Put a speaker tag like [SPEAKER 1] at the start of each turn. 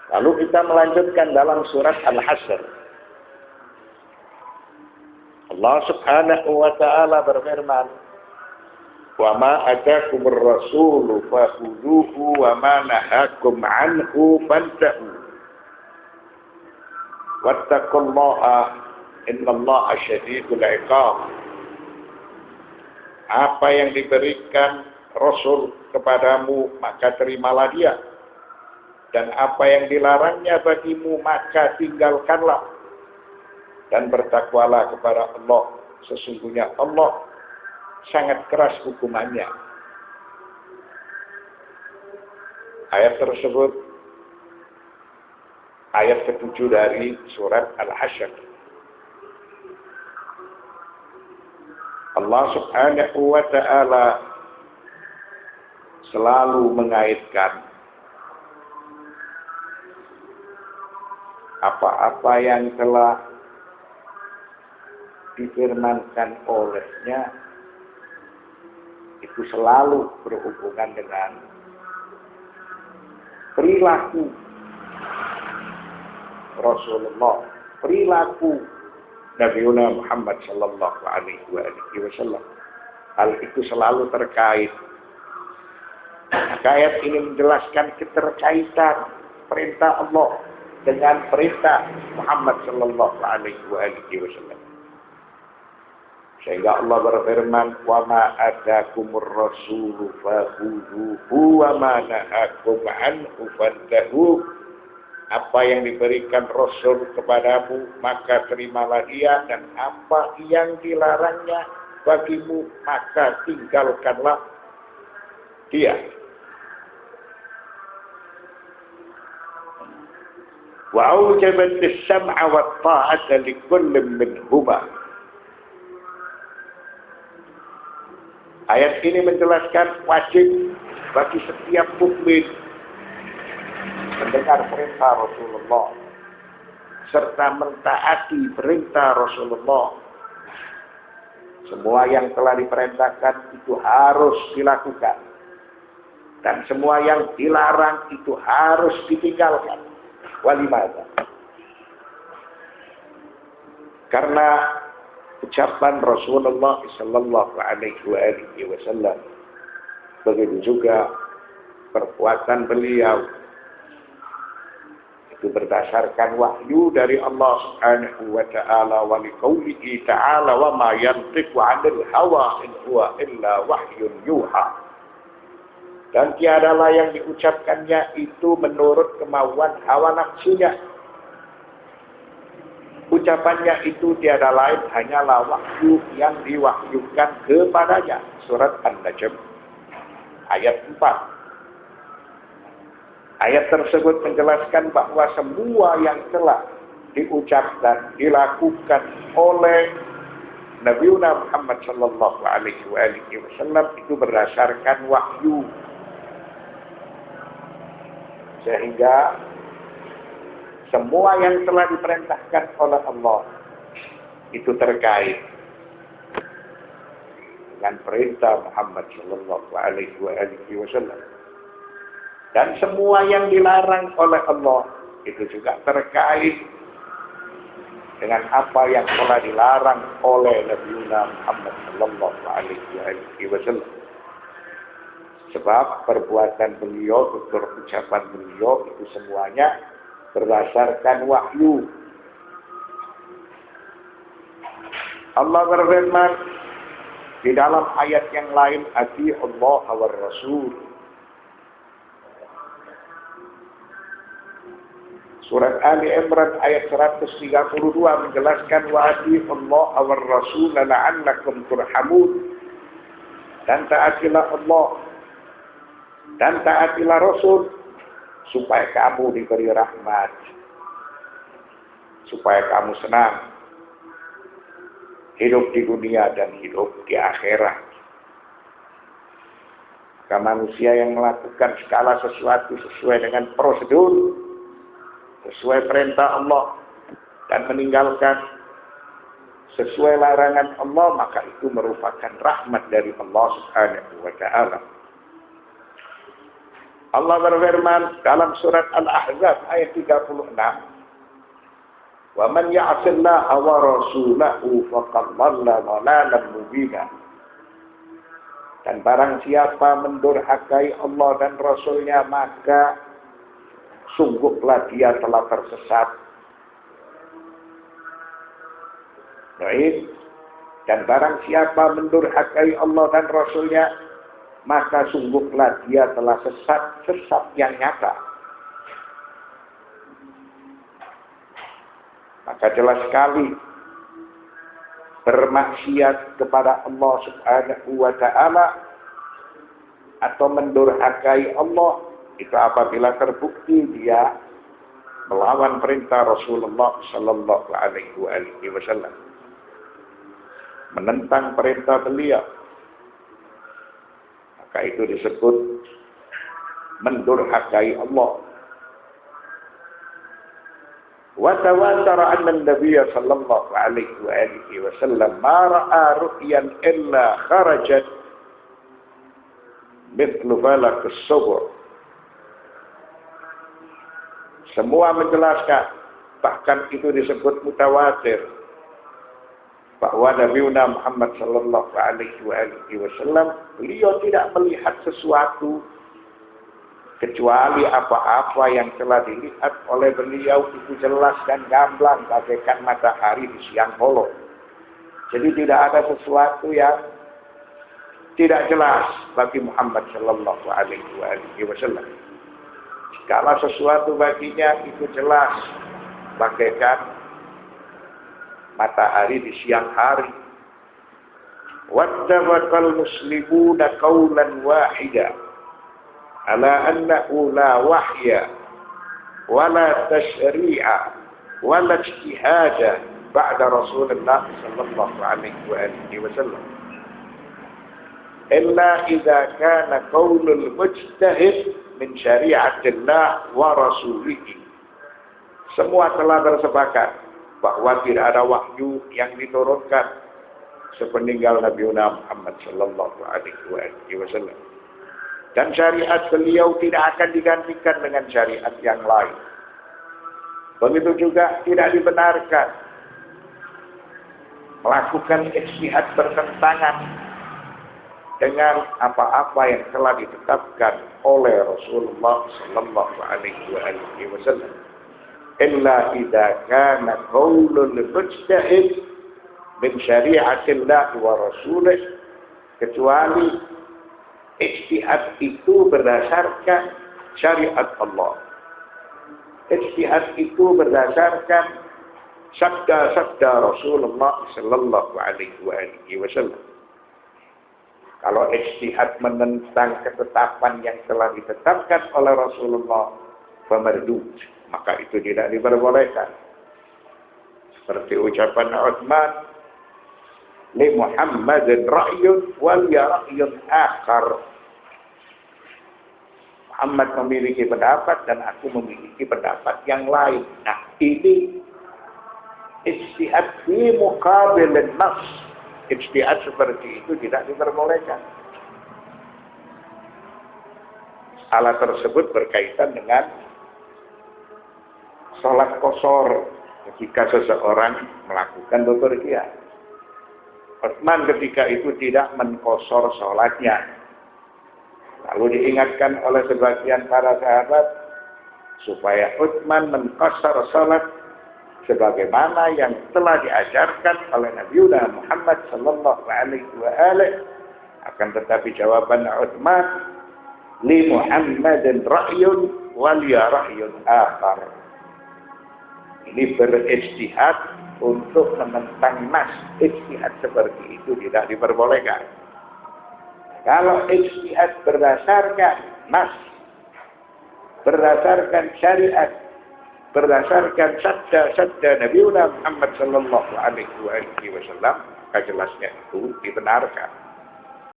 [SPEAKER 1] Lalu kita melanjutkan dalam surat Al-Hasyr. Allah Subhanahu wa taala berfirman, "Wa ma atakumur rasulu fakhudhuhu wa ma nahakum anhu fantahu. Wattaqullaha innallaha syadidul 'iqab." Apa yang diberikan Rasul kepadamu, maka terimalah dia. Dan apa yang dilarangnya bagimu, maka tinggalkanlah. Dan bertakwalah kepada Allah. Sesungguhnya Allah sangat keras hukumannya. Ayat tersebut ayat ke-7 dari surat Al-Hasyr. Allah Subhanahu wa ta'ala selalu mengaitkan apa-apa yang telah difirmankan olehnya itu selalu berhubungan dengan perilaku Rasulullah, perilaku Nabi Muhammad sallallahu alaihi wasallam. Hal itu selalu terkait. Ayat ini menjelaskan keterkaitan perintah Allah dengan perintah Muhammad sallallahu alaihi wasallam. Sehingga Allah berfirman, "Wa ma atakumur rasulu fakhudhuhu wa ma nahakum anhu fantahu." Apa yang diberikan Rasul kepadamu, maka terimalah dia, dan apa yang dilarangnya bagimu, maka tinggalkanlah dia. Wa aujabat as-sam'a wa at-ta'ata li kullin minhuma. Ayat ini menjelaskan wajib bagi setiap mukmin mendengar perintah Rasulullah serta mentaati perintah Rasulullah. Semua yang telah diperintahkan itu harus dilakukan, dan semua yang dilarang itu harus ditinggalkan. Walimada? Karena ucapan Rasulullah sallallahu alaihi wasallam, begitu juga perbuatan beliau itu berdasarkan wahyu dari Allah Subhanahu wa ta'ala, wa liqaulihi ta'ala, wa ma yantiqu 'anil hawa in huwa illa wahyun yuha. Dan tiadalah yang diucapkannya itu menurut kemauan hawa nafsunya. Ucapannya itu tiada lain hanyalah wahyu yang diwahyukan kepadanya. Surat An-Najm ayat 4. Ayat tersebut menjelaskan bahwa semua yang telah diucapkan, dilakukan oleh Nabi Muhammad sallallahu alaihi wasallam itu berdasarkan wahyu. Sehingga semua yang telah diperintahkan oleh Allah itu terkait dengan perintah Muhammad sallallahu alaihi wasallam. Dan semua yang dilarang oleh Allah itu juga terkait dengan apa yang telah dilarang oleh Nabi Muhammad sallallahu alaihi wasallam. Sebab perbuatan beliau, tutur ucapan beliau itu semuanya berdasarkan wahyu. Allah berfirman di dalam ayat yang lain, "Ati Allah wa Rasul." Surat Ali Imran ayat 132 menjelaskan, "Wa ati Allah wa Rasul la'allakum turhamun." Dan taatilah Allah dan taatilah Rasul supaya kamu diberi rahmat, supaya kamu senang hidup di dunia dan hidup di akhirat. Maka manusia yang melakukan segala sesuatu sesuai dengan prosedur, sesuai perintah Allah, dan meninggalkan sesuai larangan Allah, maka itu merupakan rahmat dari Allah Subhanahu wa ta'ala. Allah berfirman dalam surat Al-Ahzab ayat 36, "Wa man ya'sillaha wa rasulahu faqad dhalla dhalalan mubina." Dan barang siapa mendurhakai Allah dan Rasulnya, maka sungguhlah dia telah tersesat. Baik. Dan barang siapa mendurhakai Allah dan Rasulnya, maka sungguhlah dia telah sesat yang nyata. Maka jelas sekali bermaksiat kepada Allah Subhanahu wa Ta'ala atau mendurhakai Allah itu apabila terbukti dia melawan perintah Rasulullah Sallallahu Alaihi Wasallam, menentang perintah beliau, maka itu disebut mendurhakai Allah. Wa tawatara anna an-nabiy sallallahu alaihi wasallam ma ra'a ru'yan illa kharajat mithlu falaq as-subh. Semua menjelaskan, bahkan itu disebut mutawatir, bahwa Nabi Muhammad sallallahu alaihi wasallam beliau tidak melihat sesuatu kecuali apa-apa yang telah dilihat oleh beliau itu jelas dan gamblang bagaikan matahari di siang bolong. Jadi tidak ada sesuatu yang tidak jelas bagi Muhammad sallallahu alaihi wasallam. Segala sesuatu baginya itu jelas bagaikan matahari di siang hari. Wattafaqal muslimuna qawlan wahida ala annahu la wahya wala tashri'a wala ijtihada ba'da Rasulullah sallallahu alaihi wasallam illa idza kana qaulul mujtahid min syari'atillah wa rasulihi. Semua telah bersepakat bahwa tidak ada wahyu yang diturunkan sepeninggal Nabi Muhammad sallallahu alaihi wasallam. Dan syariat beliau tidak akan digantikan dengan syariat yang lain. Begitu juga tidak dibenarkan melakukan ijtihad bertentangan dengan apa-apa yang telah ditetapkan oleh Rasulullah sallallahu alaihi wasallam. Illa idza kana qaulul mujtahid min syari'atillah wa rasulih, kecuali ijtihad itu berdasarkan syariat Allah. Ijtihad itu berdasarkan sabda-sabda Rasulullah sallallahu alaihi wasallam. Kalau ijtihad menentang ketetapan yang telah ditetapkan oleh Rasulullah, famardud, maka itu tidak diperbolehkan. Seperti ucapan Utsman, li Muhammadin ra'yun wal ya ra'yun akhar. Muhammad memiliki pendapat dan aku memiliki pendapat yang lain. Nah, ini ijtihad fi muqabil an-nass. Ijtihad seperti itu tidak diperbolehkan. Alat tersebut berkaitan dengan sholat qashar ketika seseorang melakukan bepergian. Utsman ketika itu tidak mengqashar sholatnya. Lalu diingatkan oleh sebagian para sahabat supaya Utsman mengqashar sholat sebagaimana yang telah diajarkan oleh Nabi Muhammad sallallahu alaihi wasallam. Akan tetapi jawaban Utsman, li Muhammadin ra'yun wal ya ra'yun akhar. Ini berijtihad untuk menentang nas. Ijtihad seperti itu tidak diperbolehkan. Kalau ijtihad berdasarkan nas, berdasarkan syariat, berdasarkan sabda Nabi Muhammad sallallahu alaihi wasallam, jelasnya itu dibenarkan.